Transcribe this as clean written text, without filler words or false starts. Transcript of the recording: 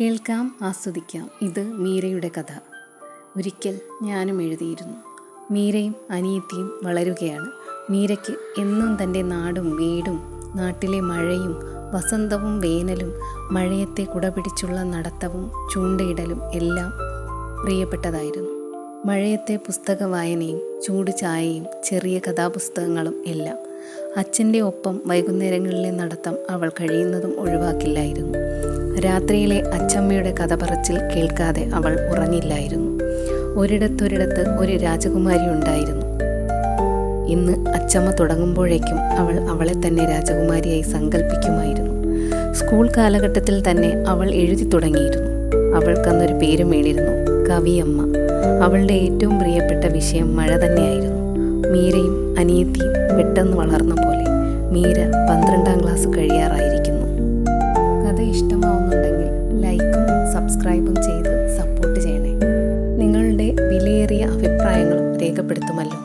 കേൾക്കാം, ആസ്വദിക്കാം. ഇത് മീരയുടെ കഥ. ഒരിക്കൽ ഞാനും എഴുതിയിരുന്നു. മീരയും അനിയത്തിയും വളരുകയാണ്. മീരയ്ക്ക് എന്നും തൻ്റെ നാടും വീടും, നാട്ടിലെ മഴയും വസന്തവും വേനലും, മഴയത്തെ കുടപിടിച്ചുള്ള നടത്തവും ചൂണ്ടയിടലും എല്ലാം പ്രിയപ്പെട്ടതായിരുന്നു. മഴയത്തെ പുസ്തക വായനയും ചൂട് ചായയും ചെറിയ കഥാപുസ്തകങ്ങളും എല്ലാം. അച്ഛൻ്റെ ഒപ്പം വൈകുന്നേരങ്ങളിലെ നടത്തം അവൾ കഴിയുന്നതും ഒഴിവാക്കില്ലായിരുന്നു. രാത്രിയിലെ അച്ചമ്മയുടെ കഥ പറച്ചിൽ കേൾക്കാതെ അവൾ ഉറങ്ങില്ലായിരുന്നു. ഒരിടത്തൊരിടത്ത് ഒരു രാജകുമാരി ഉണ്ടായിരുന്നു. ഇന്ന് അച്ചമ്മ തുടങ്ങുമ്പോഴേക്കും അവൾ അവളെ തന്നെ രാജകുമാരിയായി സങ്കല്പിക്കുമായിരുന്നു. സ്കൂൾ കാലഘട്ടത്തിൽ തന്നെ അവൾ എഴുതി തുടങ്ങിയിരുന്നു. അവൾക്കന്നൊരു പേരുമേടിയിരുന്നു, കവിയമ്മ. അവളുടെ ഏറ്റവും പ്രിയപ്പെട്ട വിഷയം മഴ തന്നെയായിരുന്നു. മീരയും അനിയത്തിയും പെട്ടെന്ന് വളർന്ന പോലെ മീര 12ാം ക്ലാസ് കഴിയാറായിരിക്കുന്നു. കഥ ഇഷ്ടമാവുന്നുണ്ടെങ്കിൽ ലൈക്കും സബ്സ്ക്രൈബും ചെയ്ത് സപ്പോർട്ട് ചെയ്യണേ. നിങ്ങളുടെ വിലയേറിയ അഭിപ്രായങ്ങളും രേഖപ്പെടുത്തുമല്ലോ.